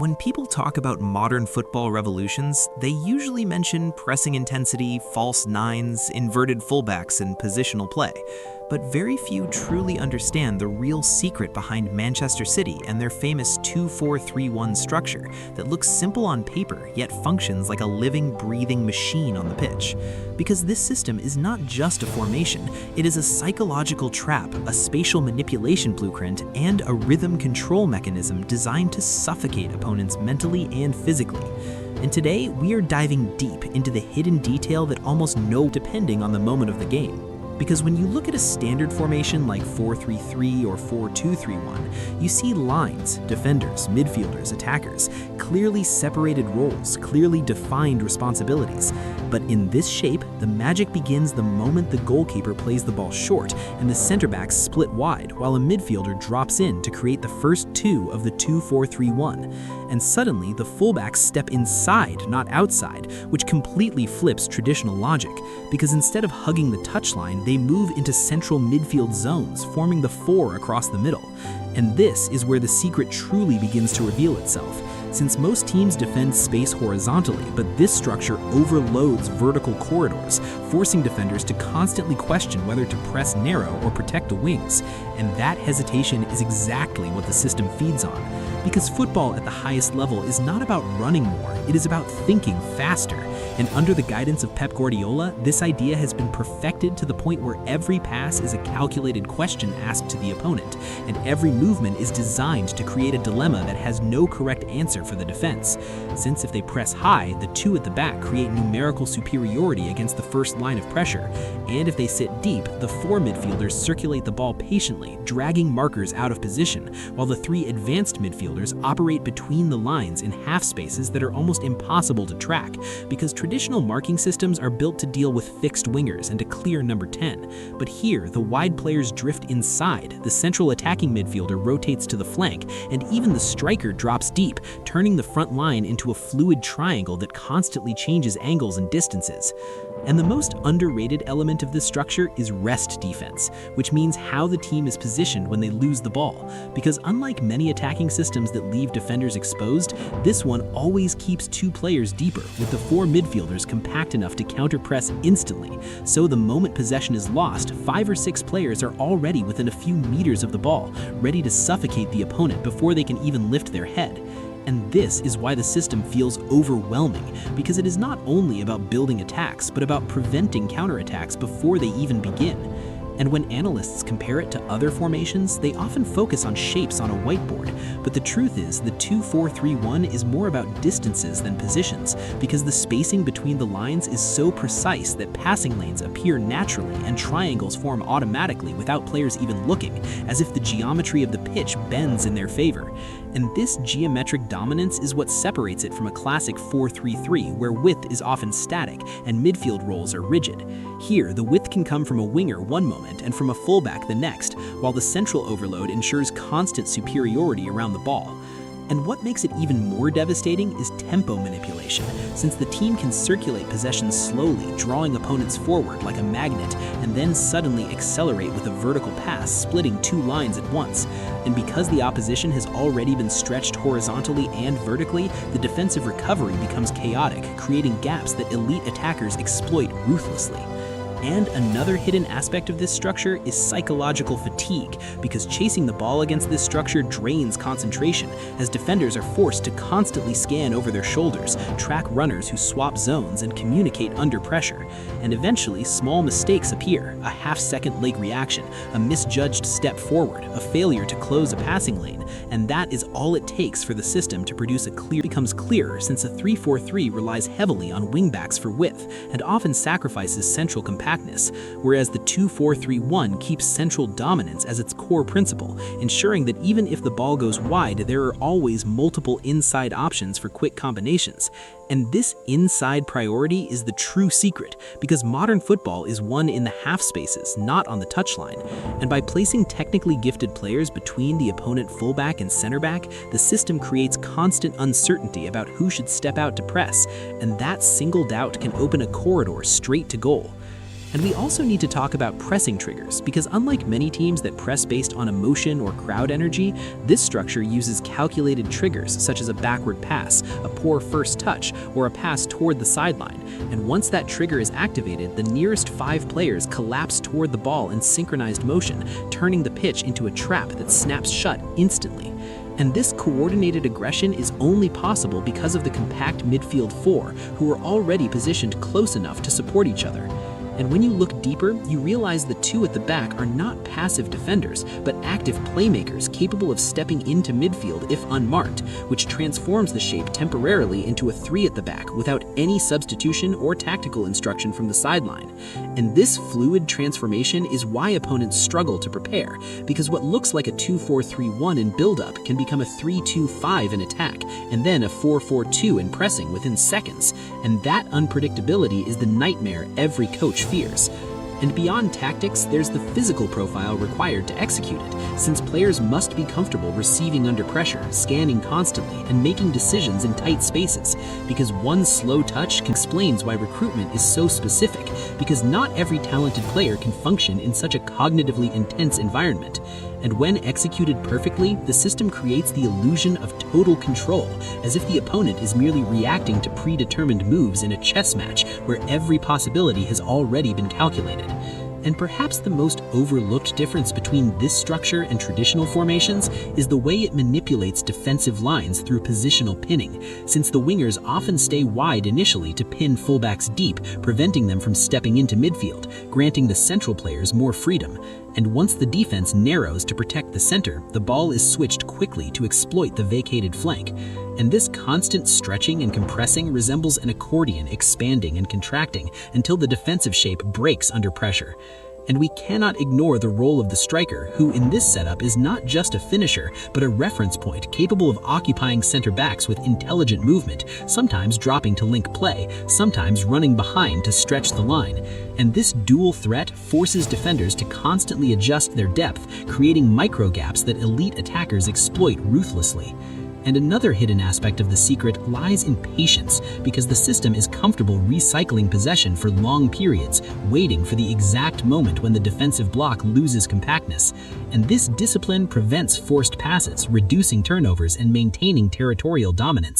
When people talk about modern football revolutions, they usually mention pressing intensity, false nines, inverted fullbacks, and positional play. But very few truly understand the real secret behind Manchester City and their famous 2-4-3-1 structure that looks simple on paper yet functions like a living, breathing machine on the pitch. Because this system is not just a formation, it is a psychological trap, a spatial manipulation blueprint, and a rhythm control mechanism designed to suffocate opponents mentally and physically. And today, we are diving deep into the hidden detail that almost no depending on the moment of the game. Because when you look at a standard formation like 4-3-3 or 4-2-3-1, you see lines, defenders, midfielders, attackers, clearly separated roles, clearly defined responsibilities. But in this shape, the magic begins the moment the goalkeeper plays the ball short and the center backs split wide while a midfielder drops in to create the first two of the 2-4-3-1. And suddenly, the fullbacks step inside, not outside, which completely flips traditional logic, because instead of hugging the touchline, they move into central midfield zones, forming the four across the middle. And this is where the secret truly begins to reveal itself. Since most teams defend space horizontally, but this structure overloads vertical corridors, forcing defenders to constantly question whether to press narrow or protect the wings. And that hesitation is exactly what the system feeds on. Because football at the highest level is not about running more, it is about thinking faster. And under the guidance of Pep Guardiola, this idea has been perfected to the point where every pass is a calculated question asked to the opponent, and every movement is designed to create a dilemma that has no correct answer for the defense. Since if they press high, the two at the back create numerical superiority against the first line of pressure, and if they sit deep, the four midfielders circulate the ball patiently, dragging markers out of position, while the three advanced midfielders operate between the lines in half spaces that are almost impossible to track, because traditional marking systems are built to deal with fixed wingers and a clear number 10. But here, the wide players drift inside, the central attacking midfielder rotates to the flank, and even the striker drops deep, turning the front line into a fluid triangle that constantly changes angles and distances. And the most underrated element of this structure is rest defense, which means how the team is positioned when they lose the ball. Because unlike many attacking systems that leave defenders exposed, this one always keeps two players deeper, with the four midfielders compact enough to counter-press instantly. So the moment possession is lost, 5 or 6 players are already within a few meters of the ball, ready to suffocate the opponent before they can even lift their head. And this is why the system feels overwhelming, because it is not only about building attacks, but about preventing counterattacks before they even begin. And when analysts compare it to other formations, they often focus on shapes on a whiteboard. But the truth is, the 2-4-3-1 is more about distances than positions, because the spacing between the lines is so precise that passing lanes appear naturally and triangles form automatically without players even looking, as if the geometry of the pitch bends in their favor. And this geometric dominance is what separates it from a classic 4-3-3, where width is often static and midfield roles are rigid. Here, the width can come from a winger one moment and from a fullback the next, while the central overload ensures constant superiority around the ball. And what makes it even more devastating is tempo manipulation, since the team can circulate possession slowly, drawing opponents forward like a magnet, and then suddenly accelerate with a vertical pass, splitting two lines at once. And because the opposition has already been stretched horizontally and vertically, the defensive recovery becomes chaotic, creating gaps that elite attackers exploit ruthlessly. And another hidden aspect of this structure is psychological fatigue, because chasing the ball against this structure drains concentration, as defenders are forced to constantly scan over their shoulders, track runners who swap zones, and communicate under pressure. And eventually, small mistakes appear: a half-second leg reaction, a misjudged step forward, a failure to close a passing lane. And that is all it takes for the system to produce a clear becomes clearer, since a 3-4-3 relies heavily on wingbacks for width, and often sacrifices central compactness, whereas the 2-4-3-1 keeps central dominance as its core principle, ensuring that even if the ball goes wide, there are always multiple inside options for quick combinations. And this inside priority is the true secret, because modern football is won in the half spaces, not on the touchline. And by placing technically gifted players between the opponent fullback and center back, the system creates constant uncertainty about who should step out to press, and that single doubt can open a corridor straight to goal. And we also need to talk about pressing triggers, because unlike many teams that press based on emotion or crowd energy, this structure uses calculated triggers such as a backward pass, a poor first touch, or a pass toward the sideline. And once that trigger is activated, the nearest 5 players collapse toward the ball in synchronized motion, turning the pitch into a trap that snaps shut instantly. And this coordinated aggression is only possible because of the compact midfield 4, who are already positioned close enough to support each other. And when you look deeper, you realize the 2 at the back are not passive defenders, but active playmakers capable of stepping into midfield if unmarked, which transforms the shape temporarily into a 3 at the back without any substitution or tactical instruction from the sideline. And this fluid transformation is why opponents struggle to prepare, because what looks like a 2-4-3-1 in build-up can become a 3-2-5 in attack, and then a 4-4-2 in pressing within seconds. And that unpredictability is the nightmare every coach fears. And beyond tactics, there's the physical profile required to execute it, since players must be comfortable receiving under pressure, scanning constantly, and making decisions in tight spaces. Because one slow touch explains why recruitment is so specific, because not every talented player can function in such a cognitively intense environment. And when executed perfectly, the system creates the illusion of total control, as if the opponent is merely reacting to predetermined moves in a chess match where every possibility has already been calculated. And perhaps the most overlooked difference between this structure and traditional formations is the way it manipulates defensive lines through positional pinning, since the wingers often stay wide initially to pin fullbacks deep, preventing them from stepping into midfield, granting the central players more freedom. And once the defense narrows to protect the center, the ball is switched quickly to exploit the vacated flank. And this constant stretching and compressing resembles an accordion expanding and contracting until the defensive shape breaks under pressure. And we cannot ignore the role of the striker, who in this setup is not just a finisher, but a reference point capable of occupying center backs with intelligent movement, sometimes dropping to link play, sometimes running behind to stretch the line. And this dual threat forces defenders to constantly adjust their depth, creating micro gaps that elite attackers exploit ruthlessly. And another hidden aspect of the secret lies in patience, because the system is comfortable recycling possession for long periods, waiting for the exact moment when the defensive block loses compactness. And this discipline prevents forced passes, reducing turnovers and maintaining territorial dominance.